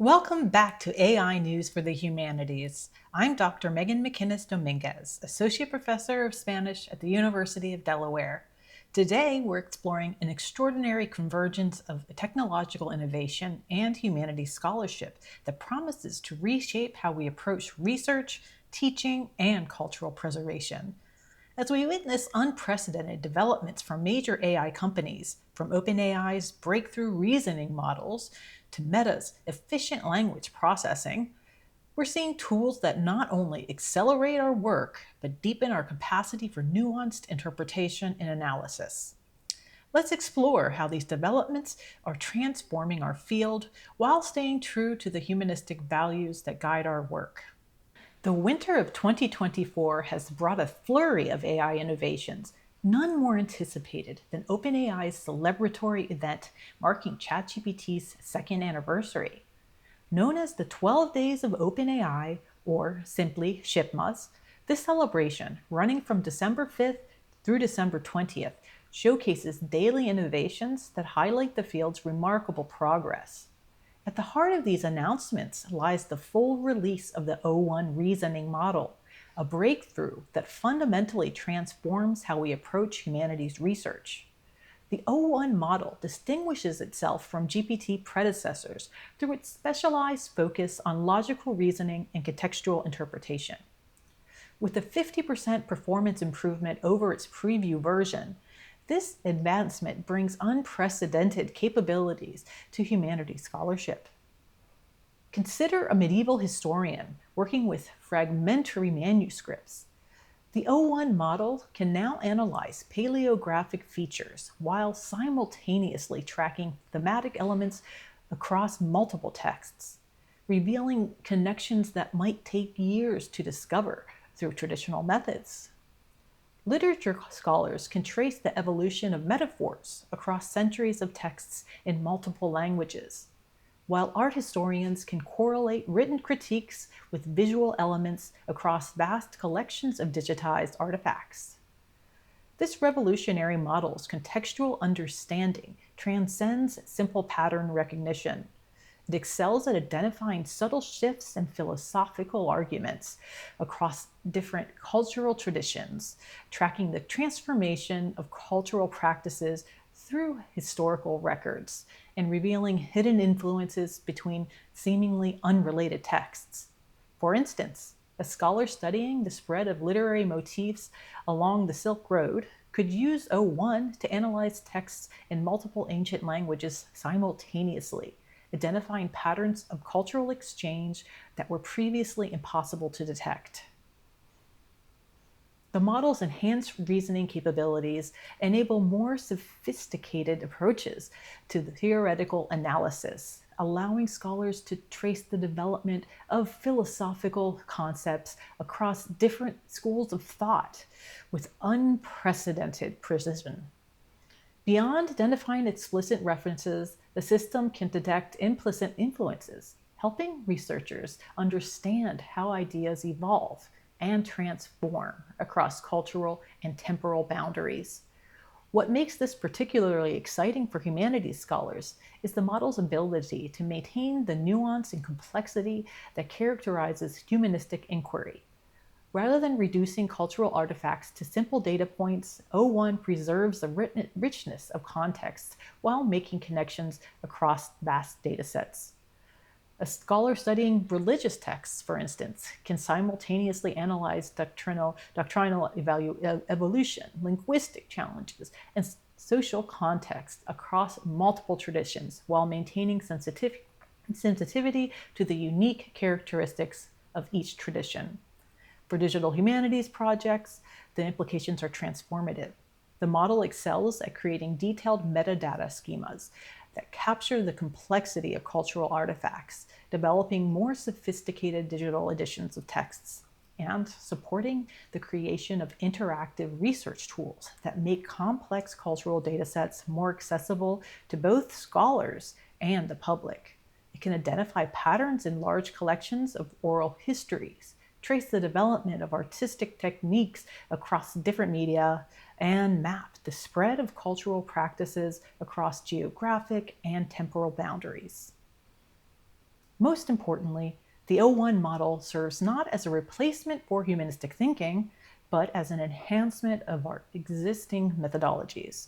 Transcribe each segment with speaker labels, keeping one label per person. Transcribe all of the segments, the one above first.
Speaker 1: Welcome back to AI News for the Humanities. I'm Dr. Meghan McInnis-Domínguez, Associate Professor of Spanish at the University of Delaware. Today, we're exploring an extraordinary convergence of technological innovation and humanities scholarship that promises to reshape how we approach research, teaching, and cultural preservation. As we witness unprecedented developments from major AI companies, from OpenAI's breakthrough reasoning models to Meta's efficient language processing, we're seeing tools that not only accelerate our work, but deepen our capacity for nuanced interpretation and analysis. Let's explore how these developments are transforming our field while staying true to the humanistic values that guide our work. The winter of 2024 has brought a flurry of AI innovations, none more anticipated than OpenAI's celebratory event marking ChatGPT's second anniversary. Known as the 12 Days of OpenAI, or simply Shipmas, this celebration, running from December 5th through December 20th, showcases daily innovations that highlight the field's remarkable progress. At the heart of these announcements lies the full release of the O1 reasoning model, a breakthrough that fundamentally transforms how we approach humanities research. The O1 model distinguishes itself from GPT predecessors through its specialized focus on logical reasoning and contextual interpretation. With a 50% performance improvement over its preview version, this advancement brings unprecedented capabilities to humanities scholarship. Consider a medieval historian working with fragmentary manuscripts. The O1 model can now analyze paleographic features while simultaneously tracking thematic elements across multiple texts, revealing connections that might take years to discover through traditional methods. Literature scholars can trace the evolution of metaphors across centuries of texts in multiple languages, while art historians can correlate written critiques with visual elements across vast collections of digitized artifacts. This revolutionary model's contextual understanding transcends simple pattern recognition. It excels at identifying subtle shifts and philosophical arguments across different cultural traditions, tracking the transformation of cultural practices through historical records, and revealing hidden influences between seemingly unrelated texts. For instance, a scholar studying the spread of literary motifs along the Silk Road could use O1 to analyze texts in multiple ancient languages simultaneously, identifying patterns of cultural exchange that were previously impossible to detect. The model's enhanced reasoning capabilities enable more sophisticated approaches to the theoretical analysis, allowing scholars to trace the development of philosophical concepts across different schools of thought with unprecedented precision. Beyond identifying explicit references, the system can detect implicit influences, helping researchers understand how ideas evolve and transform across cultural and temporal boundaries. What makes this particularly exciting for humanities scholars is the model's ability to maintain the nuance and complexity that characterizes humanistic inquiry. Rather than reducing cultural artifacts to simple data points, O1 preserves the richness of context while making connections across vast datasets. A scholar studying religious texts, for instance, can simultaneously analyze doctrinal evolution, linguistic challenges, and social context across multiple traditions while maintaining sensitivity to the unique characteristics of each tradition. For digital humanities projects, the implications are transformative. The model excels at creating detailed metadata schemas that capture the complexity of cultural artifacts, developing more sophisticated digital editions of texts, and supporting the creation of interactive research tools that make complex cultural datasets more accessible to both scholars and the public. It can identify patterns in large collections of oral histories, trace the development of artistic techniques across different media, and map the spread of cultural practices across geographic and temporal boundaries. Most importantly, the O1 model serves not as a replacement for humanistic thinking, but as an enhancement of our existing methodologies.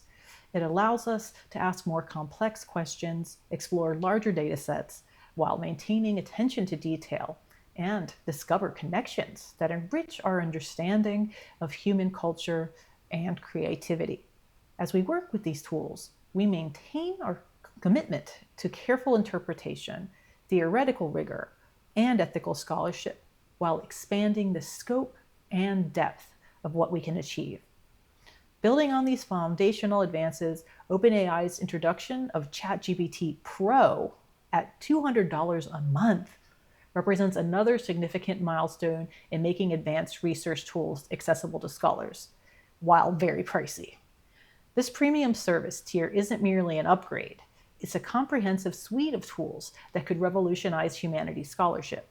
Speaker 1: It allows us to ask more complex questions, explore larger data sets, while maintaining attention to detail, and discover connections that enrich our understanding of human culture and creativity. As we work with these tools, we maintain our commitment to careful interpretation, theoretical rigor, and ethical scholarship, while expanding the scope and depth of what we can achieve. Building on these foundational advances, OpenAI's introduction of ChatGPT Pro at $200 a month represents another significant milestone in making advanced research tools accessible to scholars, while very pricey. This premium service tier isn't merely an upgrade, it's a comprehensive suite of tools that could revolutionize humanities scholarship.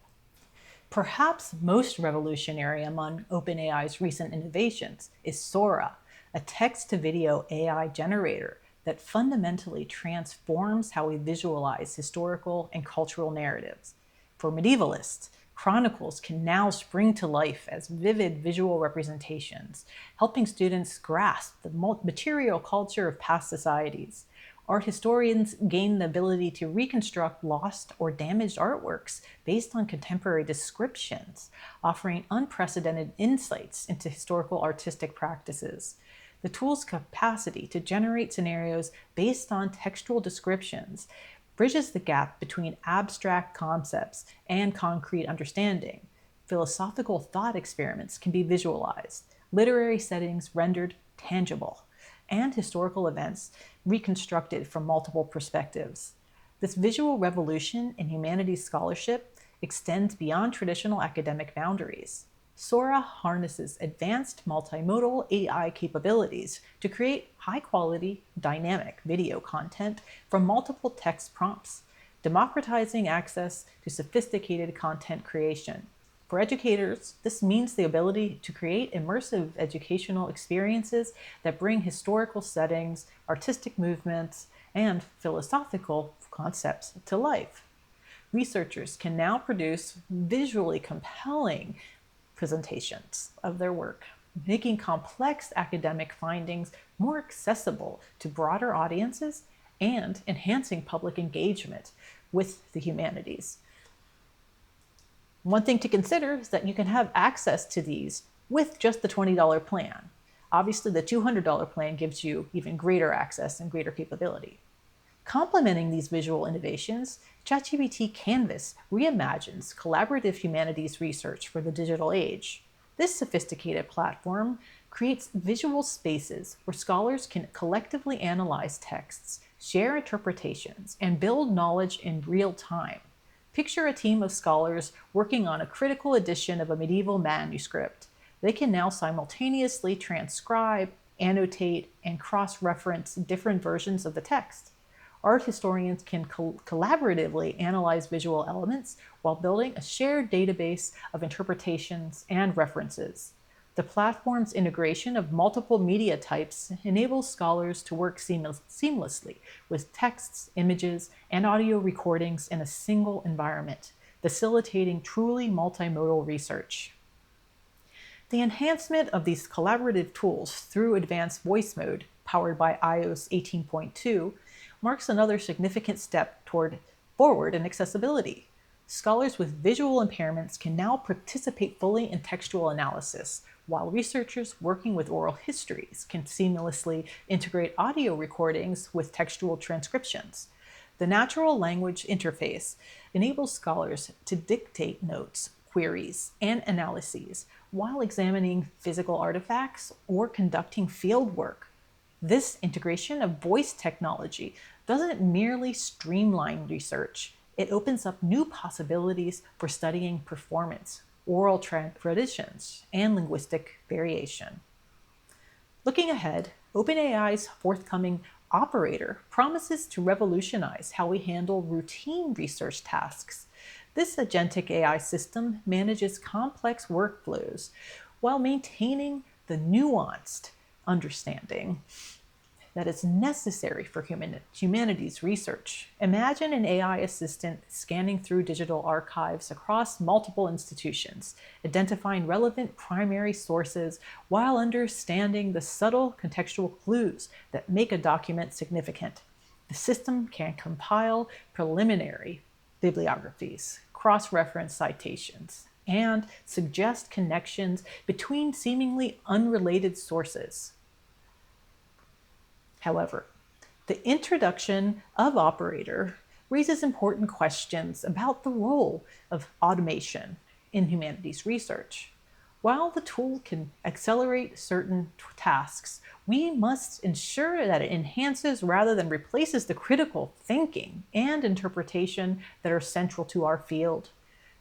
Speaker 1: Perhaps most revolutionary among OpenAI's recent innovations is Sora, a text-to-video AI generator that fundamentally transforms how we visualize historical and cultural narratives. For medievalists, chronicles can now spring to life as vivid visual representations, helping students grasp the material culture of past societies. Art historians gain the ability to reconstruct lost or damaged artworks based on contemporary descriptions, offering unprecedented insights into historical artistic practices. The tool's capacity to generate scenarios based on textual descriptions bridges the gap between abstract concepts and concrete understanding. Philosophical thought experiments can be visualized, literary settings rendered tangible, and historical events reconstructed from multiple perspectives. This visual revolution in humanities scholarship extends beyond traditional academic boundaries. Sora harnesses advanced multimodal AI capabilities to create high-quality, dynamic video content from multiple text prompts, democratizing access to sophisticated content creation. For educators, this means the ability to create immersive educational experiences that bring historical settings, artistic movements, and philosophical concepts to life. Researchers can now produce visually compelling presentations of their work, making complex academic findings more accessible to broader audiences and enhancing public engagement with the humanities. One thing to consider is that you can have access to these with just the $20 plan. Obviously, the $200 plan gives you even greater access and greater capability. Complementing these visual innovations, ChatGPT Canvas reimagines collaborative humanities research for the digital age. This sophisticated platform creates visual spaces where scholars can collectively analyze texts, share interpretations, and build knowledge in real time. Picture a team of scholars working on a critical edition of a medieval manuscript. They can now simultaneously transcribe, annotate, and cross-reference different versions of the text. Art historians can collaboratively analyze visual elements while building a shared database of interpretations and references. The platform's integration of multiple media types enables scholars to work seamlessly with texts, images, and audio recordings in a single environment, facilitating truly multimodal research. The enhancement of these collaborative tools through advanced voice mode, powered by iOS 18.2, marks another significant step forward in accessibility. Scholars with visual impairments can now participate fully in textual analysis, while researchers working with oral histories can seamlessly integrate audio recordings with textual transcriptions. The natural language interface enables scholars to dictate notes, queries, and analyses while examining physical artifacts or conducting field work. This integration of voice technology doesn't merely streamline research, it opens up new possibilities for studying performance, oral traditions, and linguistic variation. Looking ahead, OpenAI's forthcoming Operator promises to revolutionize how we handle routine research tasks. This agentic AI system manages complex workflows while maintaining the nuanced understanding that is necessary for humanities research. Imagine an AI assistant scanning through digital archives across multiple institutions, identifying relevant primary sources while understanding the subtle contextual clues that make a document significant. The system can compile preliminary bibliographies, cross-reference citations, and suggest connections between seemingly unrelated sources. However, the introduction of Operator raises important questions about the role of automation in humanities research. While the tool can accelerate certain tasks, we must ensure that it enhances rather than replaces the critical thinking and interpretation that are central to our field.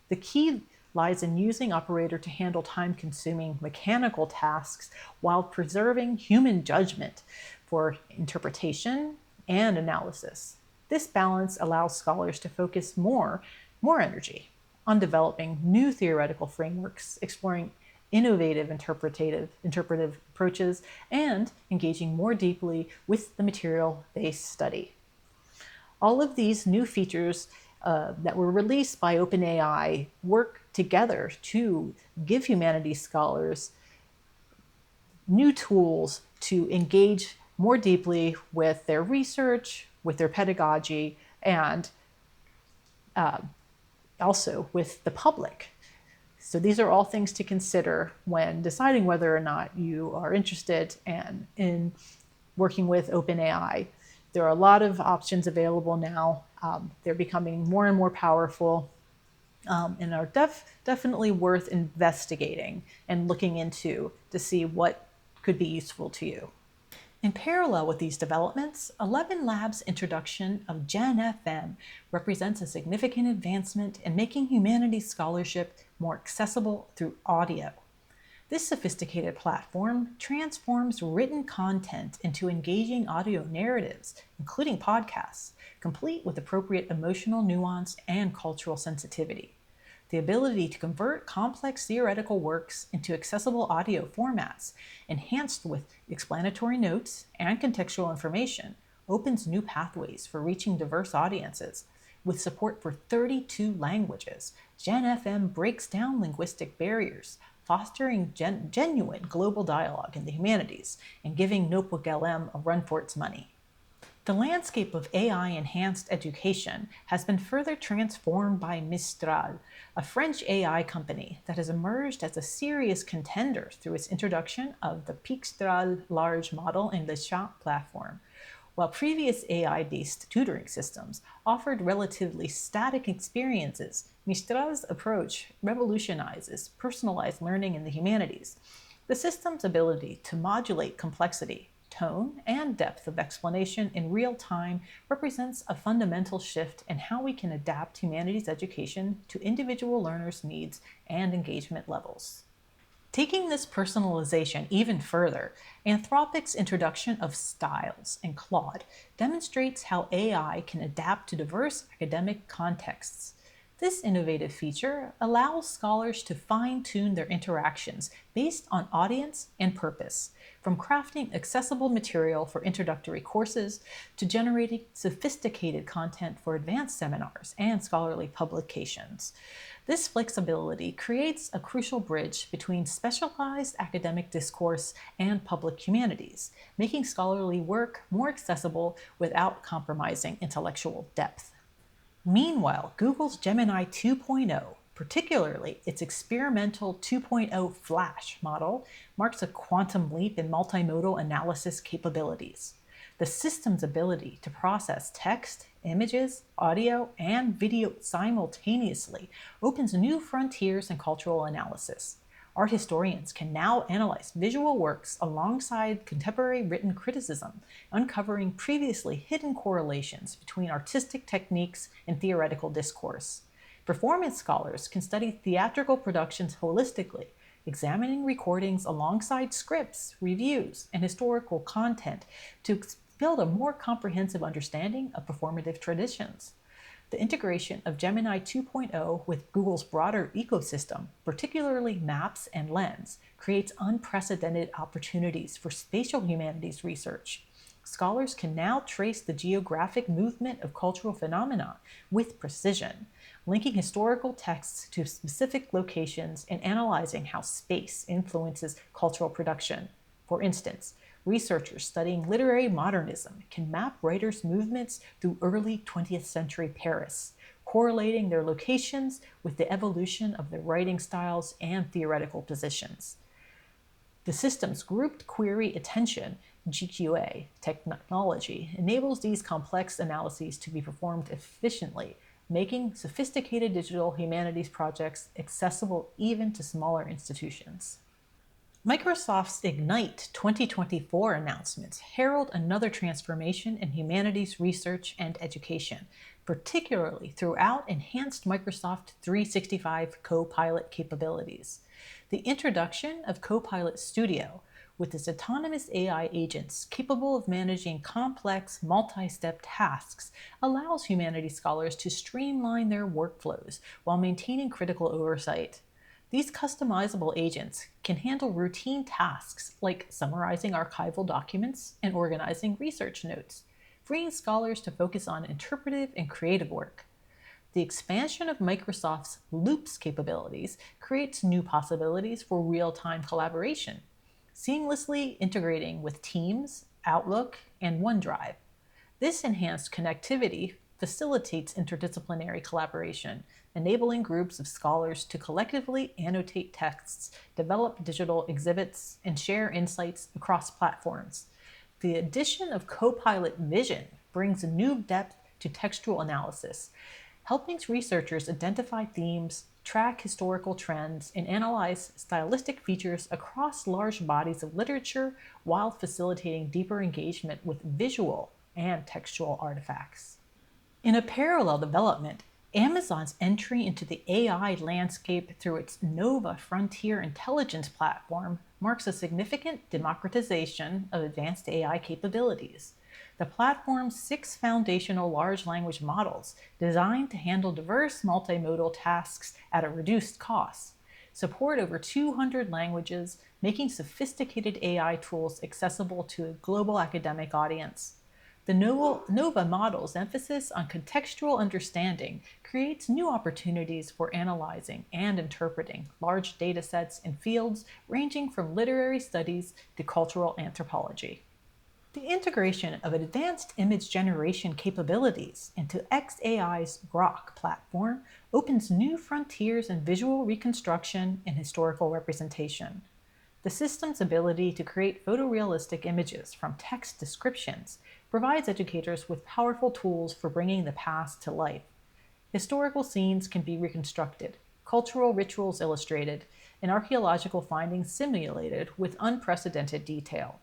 Speaker 1: The key lies in using Operator to handle time-consuming mechanical tasks while preserving human judgment for interpretation and analysis. This balance allows scholars to focus more energy on developing new theoretical frameworks, exploring innovative interpretive approaches, and engaging more deeply with the material they study. All of these new features that were released by OpenAI work together to give humanities scholars new tools to engage more deeply with their research, with their pedagogy, and also with the public. So these are all things to consider when deciding whether or not you are interested in working with OpenAI. There are a lot of options available now. They're becoming more and more powerful and are definitely worth investigating and looking into to see what could be useful to you. In parallel with these developments, ElevenLabs' introduction of GenFM represents a significant advancement in making humanities scholarship more accessible through audio. This sophisticated platform transforms written content into engaging audio narratives, including podcasts, complete with appropriate emotional nuance and cultural sensitivity. The ability to convert complex theoretical works into accessible audio formats, enhanced with explanatory notes and contextual information, opens new pathways for reaching diverse audiences. With support for 32 languages, GenFM breaks down linguistic barriers, fostering genuine global dialogue in the humanities and giving Notebook LM a run for its money. The landscape of AI-enhanced education has been further transformed by Mistral, a French AI company that has emerged as a serious contender through its introduction of the Mistral large model and the Llama platform. While previous AI-based tutoring systems offered relatively static experiences, Mistral's approach revolutionizes personalized learning in the humanities. The system's ability to modulate complexity, tone, and depth of explanation in real time represents a fundamental shift in how we can adapt humanities education to individual learners' needs and engagement levels. Taking this personalization even further, Anthropic's introduction of styles in Claude demonstrates how AI can adapt to diverse academic contexts. This innovative feature allows scholars to fine-tune their interactions based on audience and purpose, from crafting accessible material for introductory courses to generating sophisticated content for advanced seminars and scholarly publications. This flexibility creates a crucial bridge between specialized academic discourse and public humanities, making scholarly work more accessible without compromising intellectual depth. Meanwhile, Google's Gemini 2.0, particularly its experimental 2.0 Flash model, marks a quantum leap in multimodal analysis capabilities. The system's ability to process text, images, audio, and video simultaneously opens new frontiers in cultural analysis. Art historians can now analyze visual works alongside contemporary written criticism, uncovering previously hidden correlations between artistic techniques and theoretical discourse. Performance scholars can study theatrical productions holistically, examining recordings alongside scripts, reviews, and historical content to build a more comprehensive understanding of performative traditions. The integration of Gemini 2.0 with Google's broader ecosystem, particularly Maps and Lens, creates unprecedented opportunities for spatial humanities research. scholars can now trace the geographic movement of cultural phenomena with precision, linking historical texts to specific locations and analyzing how space influences cultural production. For instance, researchers studying literary modernism can map writers' movements through early 20th century Paris, correlating their locations with the evolution of their writing styles and theoretical positions. The system's grouped query attention (GQA) technology enables these complex analyses to be performed efficiently, making sophisticated digital humanities projects accessible even to smaller institutions. Microsoft's Ignite 2024 announcements herald another transformation in humanities research and education, particularly throughout enhanced Microsoft 365 Copilot capabilities. The introduction of Copilot Studio, with its autonomous AI agents capable of managing complex, multi-step tasks, allows humanities scholars to streamline their workflows while maintaining critical oversight. These customizable agents can handle routine tasks like summarizing archival documents and organizing research notes, freeing scholars to focus on interpretive and creative work. The expansion of Microsoft's Loops capabilities creates new possibilities for real-time collaboration, seamlessly integrating with Teams, Outlook, and OneDrive. This enhanced connectivity facilitates interdisciplinary collaboration, enabling groups of scholars to collectively annotate texts, develop digital exhibits, and share insights across platforms. The addition of Copilot Vision brings a new depth to textual analysis, helping researchers identify themes, track historical trends, and analyze stylistic features across large bodies of literature while facilitating deeper engagement with visual and textual artifacts. In a parallel development, Amazon's entry into the AI landscape through its Nova Frontier Intelligence platform marks a significant democratization of advanced AI capabilities. The platform's 6 foundational large language models, designed to handle diverse multimodal tasks at a reduced cost, support over 200 languages, making sophisticated AI tools accessible to a global academic audience. The Nova model's emphasis on contextual understanding creates new opportunities for analyzing and interpreting large data sets in fields ranging from literary studies to cultural anthropology. The integration of advanced image generation capabilities into xAI's Grok platform opens new frontiers in visual reconstruction and historical representation. The system's ability to create photorealistic images from text descriptions provides educators with powerful tools for bringing the past to life. Historical scenes can be reconstructed, cultural rituals illustrated, and archaeological findings simulated with unprecedented detail.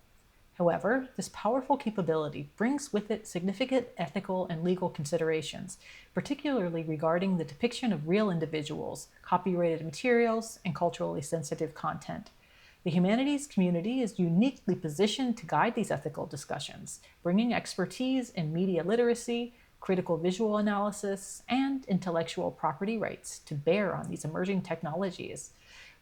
Speaker 1: However, this powerful capability brings with it significant ethical and legal considerations, particularly regarding the depiction of real individuals, copyrighted materials, and culturally sensitive content. The humanities community is uniquely positioned to guide these ethical discussions, bringing expertise in media literacy, critical visual analysis, and intellectual property rights to bear on these emerging technologies.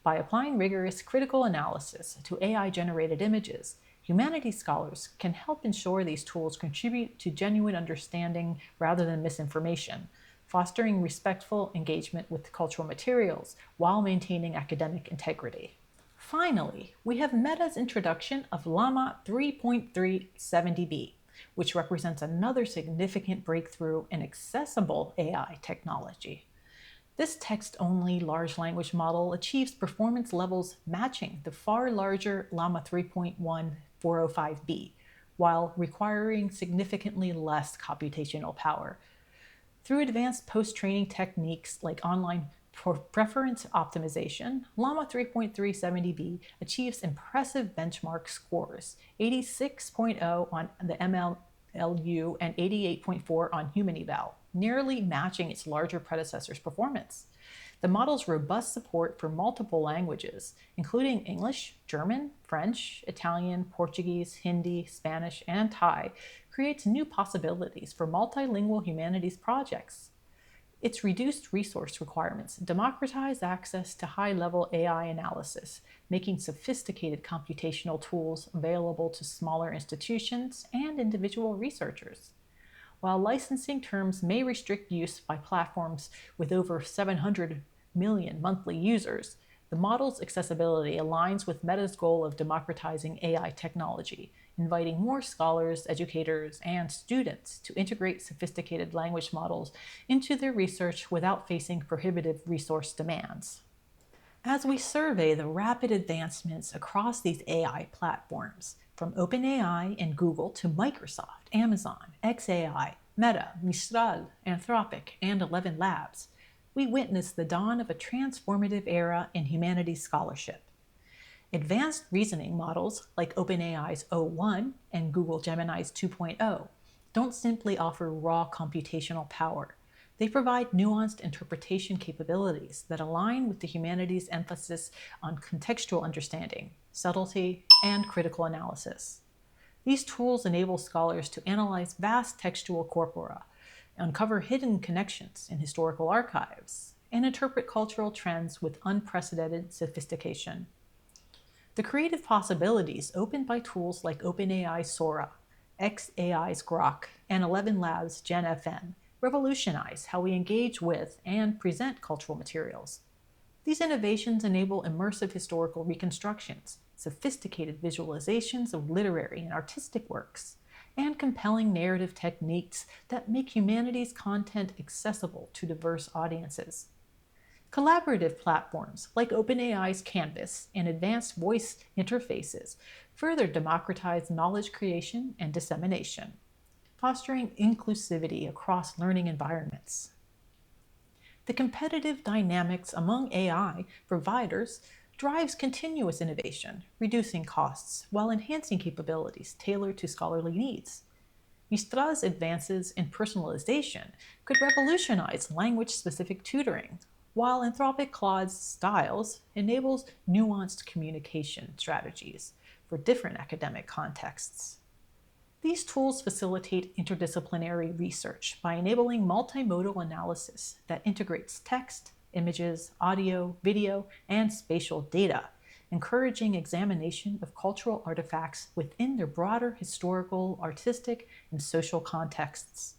Speaker 1: By applying rigorous critical analysis to AI-generated images, humanities scholars can help ensure these tools contribute to genuine understanding rather than misinformation, fostering respectful engagement with cultural materials while maintaining academic integrity. Finally, we have Meta's introduction of Llama 3.370b, which represents another significant breakthrough in accessible AI technology. This text-only large language model achieves performance levels matching the far larger Llama 3.1405b, while requiring significantly less computational power. Through advanced post-training techniques like online preference optimization, Llama 3.370b achieves impressive benchmark scores, 86.0 on the MLLU and 88.4 on Humanities, nearly matching its larger predecessor's performance. The model's robust support for multiple languages, including English, German, French, Italian, Portuguese, Hindi, Spanish, and Thai, creates new possibilities for multilingual humanities projects. Its reduced resource requirements democratize access to high-level AI analysis, making sophisticated computational tools available to smaller institutions and individual researchers. While licensing terms may restrict use by platforms with over 700 million monthly users, the model's accessibility aligns with Meta's goal of democratizing AI technology, inviting more scholars, educators, and students to integrate sophisticated language models into their research without facing prohibitive resource demands. As we survey the rapid advancements across these AI platforms, from OpenAI and Google to Microsoft, Amazon, xAI, Meta, Mistral, Anthropic, and ElevenLabs, we witness the dawn of a transformative era in humanities scholarship. Advanced reasoning models like OpenAI's o1 and Google Gemini's 2.0 don't simply offer raw computational power. They provide nuanced interpretation capabilities that align with the humanities' emphasis on contextual understanding, subtlety, and critical analysis. These tools enable scholars to analyze vast textual corpora, uncover hidden connections in historical archives, and interpret cultural trends with unprecedented sophistication. The creative possibilities opened by tools like OpenAI's Sora, xAI's Grok, and ElevenLabs GenFM revolutionize how we engage with and present cultural materials. These innovations enable immersive historical reconstructions, sophisticated visualizations of literary and artistic works, and compelling narrative techniques that make humanities content accessible to diverse audiences. Collaborative platforms like OpenAI's Canvas and advanced voice interfaces further democratize knowledge creation and dissemination, fostering inclusivity across learning environments. The competitive dynamics among AI providers drives continuous innovation, reducing costs while enhancing capabilities tailored to scholarly needs. Mistral's advances in personalization could revolutionize language-specific tutoring, while Anthropic Claude's styles enables nuanced communication strategies for different academic contexts. These tools facilitate interdisciplinary research by enabling multimodal analysis that integrates text, images, audio, video, and spatial data, encouraging examination of cultural artifacts within their broader historical, artistic, and social contexts.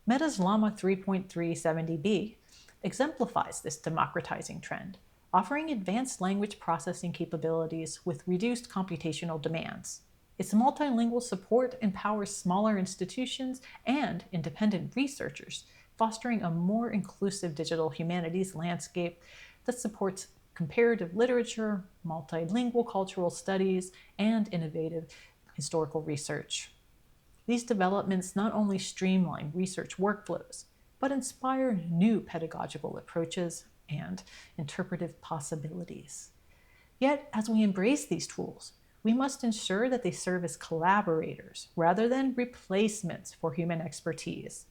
Speaker 1: Meta's Llama 3.370b exemplifies this democratizing trend, offering advanced language processing capabilities with reduced computational demands. Its multilingual support empowers smaller institutions and independent researchers, fostering a more inclusive digital humanities landscape that supports comparative literature, multilingual cultural studies, and innovative historical research. These developments not only streamline research workflows, but inspire new pedagogical approaches and interpretive possibilities. Yet, as we embrace these tools, we must ensure that they serve as collaborators rather than replacements for human expertise.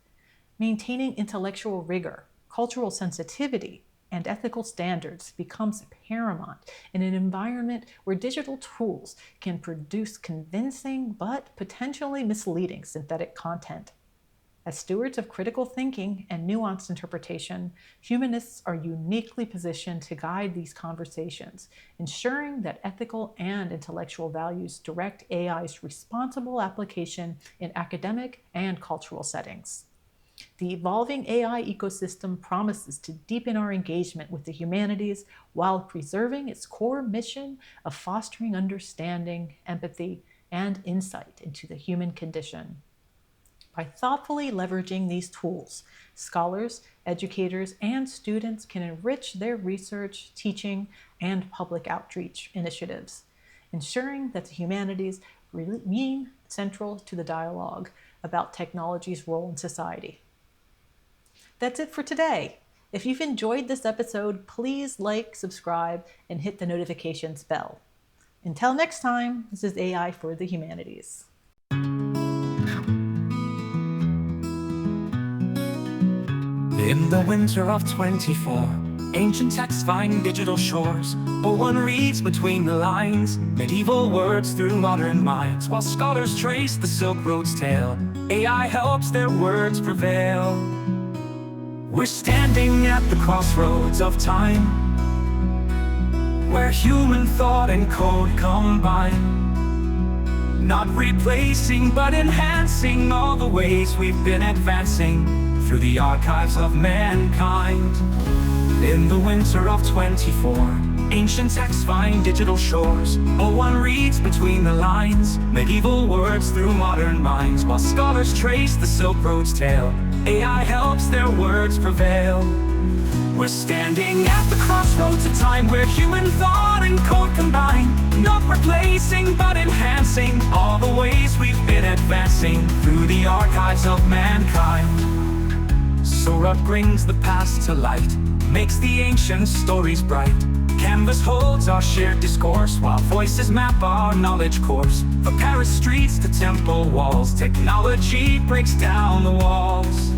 Speaker 1: Maintaining intellectual rigor, cultural sensitivity, and ethical standards becomes paramount in an environment where digital tools can produce convincing but potentially misleading synthetic content. As stewards of critical thinking and nuanced interpretation, humanists are uniquely positioned to guide these conversations, ensuring that ethical and intellectual values direct AI's responsible application in academic and cultural settings. The evolving AI ecosystem promises to deepen our engagement with the humanities while preserving its core mission of fostering understanding, empathy, and insight into the human condition. By thoughtfully leveraging these tools, scholars, educators, and students can enrich their research, teaching, and public outreach initiatives, ensuring that the humanities remain central to the dialogue about technology's role in society. That's it for today. If you've enjoyed this episode, please like, subscribe, and hit the notifications bell. Until next time, this is AI for the Humanities.
Speaker 2: In the winter of 24, ancient texts find digital shores. But one reads between the lines, medieval words through modern minds. While scholars trace the Silk Road's tale, AI helps their words prevail. We're standing at the crossroads of time, where human thought and code combine. Not replacing, but enhancing all the ways we've been advancing through the archives of mankind. In the winter of 24, ancient texts find digital shores. One reads between the lines, medieval words through modern minds. While scholars trace the Silk Road's tale, AI helps their words prevail. We're standing at the crossroads of time, where human thought and code combine. Not replacing, but enhancing all the ways we've been advancing through the archives of mankind. Sora brings the past to light, makes the ancient stories bright. Canvas holds our shared discourse, while voices map our knowledge course. From Paris streets to temple walls, technology breaks down the walls.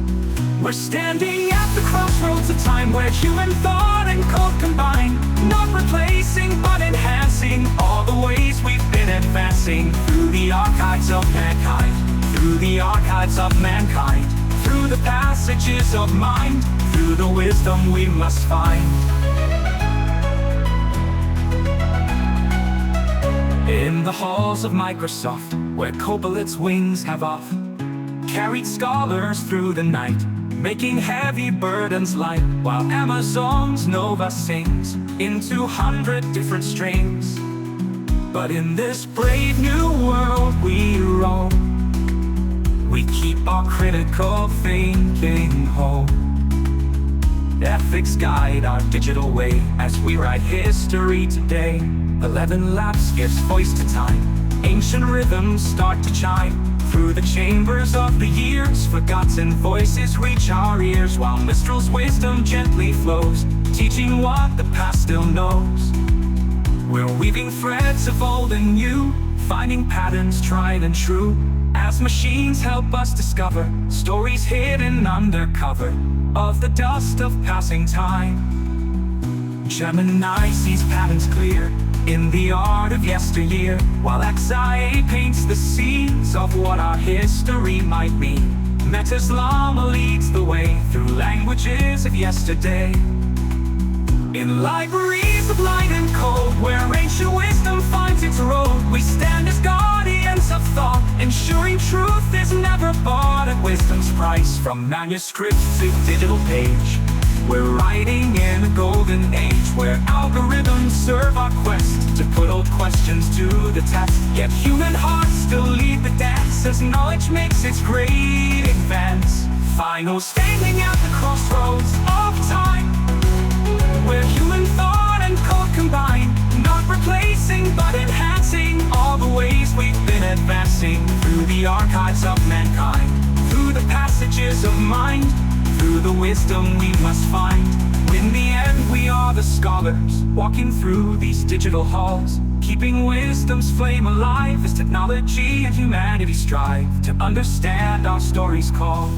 Speaker 2: We're standing at the crossroads of time, where human thought and code combine. Not replacing, but enhancing all the ways we've been advancing through the archives of mankind. Through the archives of mankind. Through the passages of mind. Through the wisdom we must find. In the halls of Microsoft, where Copilot's wings have off, carried scholars through the night, making heavy burdens light, while Amazon's Nova sings in 200 different strings. But in this brave new world we roam, we keep our critical thinking home. Ethics guide our digital way as we write history today. ElevenLabs gives voice to time. Ancient rhythms start to chime. Through the chambers of the years, forgotten voices reach our ears, while Mistral's wisdom gently flows, teaching what the past still knows. We're weaving threads of old and new, finding patterns tried and true, as machines help us discover stories hidden under cover of the dust of passing time. Gemini sees patterns clear in the art of yesteryear, while XIA paints the scenes of what our history might be. Meta's Llama leads the way through languages of yesterday. In libraries of light and cold, where ancient wisdom finds its road, we stand as guardians of thought, ensuring truth is never bought at wisdom's price. From manuscript to digital page, we're writing in a golden age, where algorithms serve our quest to put old questions to the test. Yet human hearts still lead the dance, as knowledge makes its great advance. Final standing at the crossroads of time, where human thought and code combine. Not replacing, but enhancing all the ways we've been advancing through the archives of mankind. Through the passages of mind. Through the wisdom we must find. In the end we are the scholars, walking through these digital halls, keeping wisdom's flame alive as technology and humanity strive to understand our story's call.